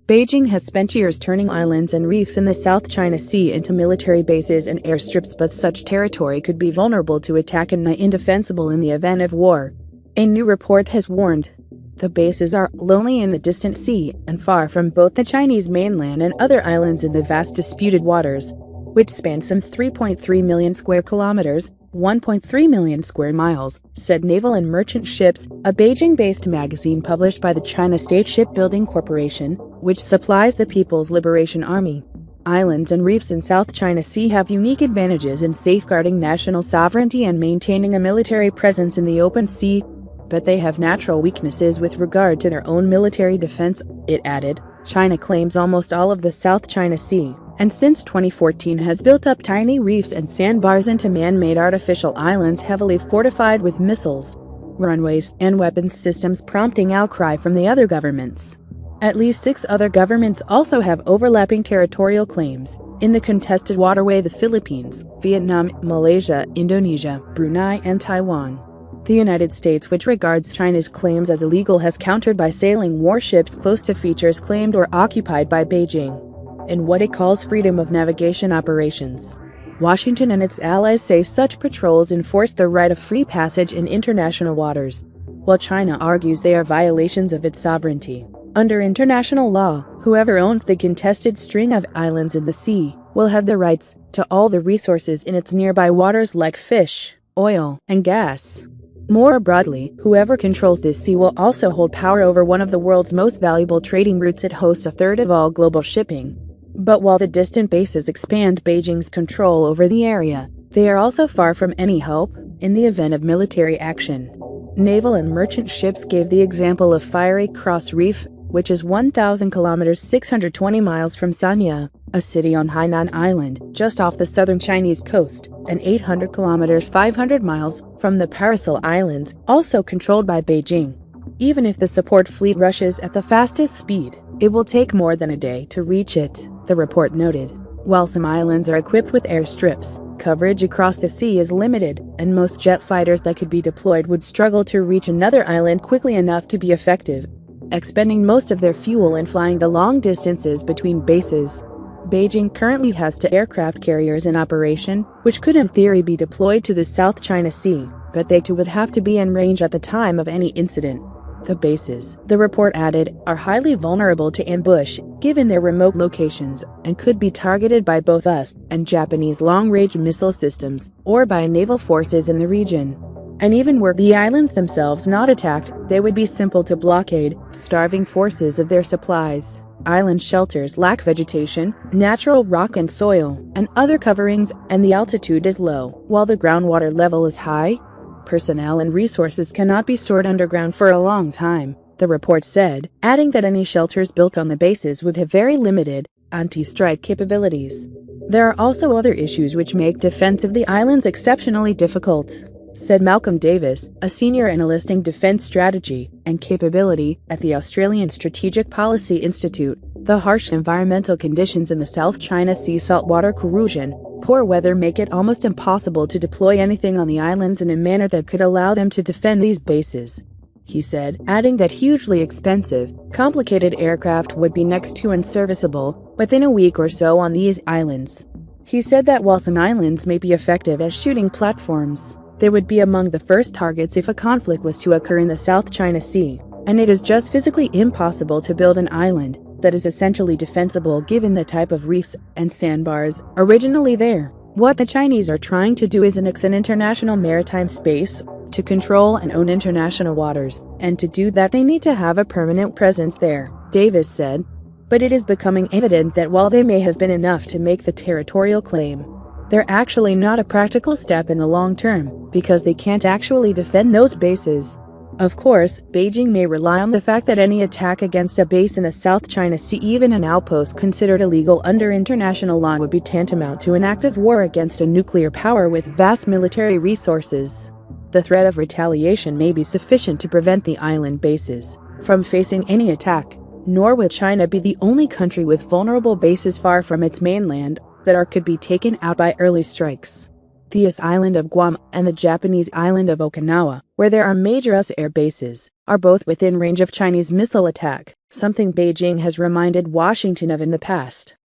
Beijing has spent years turning islands and reefs in the South China Sea into military bases and airstrips, but such territory could be vulnerable to attack and indefensible in the event of war. A new report has warned. The bases are lonely in the distant sea and far from both the Chinese mainland and other islands in the vast disputed waters, which span some 3.3 million square kilometers, 1.3 million square miles, said Naval and Merchant Ships, a Beijing-based magazine published by the China State Shipbuilding Corporation, which supplies the People's Liberation Army. Islands and reefs in South China Sea have unique advantages in safeguarding national sovereignty and maintaining a military presence in the open sea, but they have natural weaknesses with regard to their own military defense, it added. China claims almost all of the South China Sea, and since 2014 has built up tiny reefs and sandbars into man-made artificial islands heavily fortified with missiles, runways, and weapons systems, prompting outcry from the other governments. At least 6 other governments also have overlapping territorial claims in the contested waterway: the Philippines, Vietnam, Malaysia, Indonesia, Brunei, and Taiwan. The United States, which regards China's claims as illegal, has countered by sailing warships close to features claimed or occupied by Beijing in what it calls freedom of navigation operations. Washington and its allies say such patrols enforce the right of free passage in international waters, while China argues they are violations of its sovereignty. Under international law, whoever owns the contested string of islands in the sea will have the rights to all the resources in its nearby waters like fish, oil, and gas. More broadly, whoever controls this sea will also hold power over one of the world's most valuable trading routes. It hosts a third of all global shipping. But while the distant bases expand Beijing's control over the area, they are also far from any hope in the event of military action. Naval and Merchant Ships gave the example of Fiery Cross Reef, which is 1,000 kilometers 620 miles from Sanya, a city on Hainan Island, just off the southern Chinese coast, and 800 kilometers 500 miles from the Paracel Islands, also controlled by Beijing. Even if the support fleet rushes at the fastest speed, it will take more than a day to reach it, the report noted. While some islands are equipped with airstrips, coverage across the sea is limited, and most jet fighters that could be deployed would struggle to reach another island quickly enough to be effective, expending most of their fuel in flying the long distances between bases. Beijing currently has 2 aircraft carriers in operation, which could in theory be deployed to the South China Sea, but they too would have to be in range at the time of any incident. The bases, the report added, are highly vulnerable to ambush, given their remote locations, and could be targeted by both US and Japanese long-range missile systems, or by naval forces in the region. And even were the islands themselves not attacked, they would be simple to blockade, starving forces of their supplies. Island shelters lack vegetation, natural rock and soil, and other coverings, and the altitude is low, while the groundwater level is high. Personnel and resources cannot be stored underground for a long time, the report said, adding that any shelters built on the bases would have very limited anti-strike capabilities. There are also other issues which make defense of the islands exceptionally difficult, said Malcolm Davis, a senior analyst in defense strategy and capability at the Australian Strategic Policy Institute. The harsh environmental conditions in the South China Sea, saltwater corrosion, poor weather make it almost impossible to deploy anything on the islands in a manner that could allow them to defend these bases, he said, adding that hugely expensive, complicated aircraft would be next to unserviceable within a week or so on these islands. He said that while some islands may be effective as shooting platforms, they would be among the first targets if a conflict was to occur in the South China Sea, and it is just physically impossible to build an island that is essentially defensible given the type of reefs and sandbars originally there. What the Chinese are trying to do is annex an international maritime space to control and own international waters, and to do that they need to have a permanent presence there, Davis said. But it is becoming evident that while they may have been enough to make the territorial claim, they're actually not a practical step in the long term, because they can't actually defend those bases. Of course, Beijing may rely on the fact that any attack against a base in the South China Sea, even an outpost considered illegal under international law, would be tantamount to an act of war against a nuclear power with vast military resources. The threat of retaliation may be sufficient to prevent the island bases from facing any attack, nor would China be the only country with vulnerable bases far from its mainland that could be taken out by early strikes. The US island of Guam and the Japanese island of Okinawa, where there are major US air bases, are both within range of Chinese missile attack. something Beijing has reminded Washington of in the past.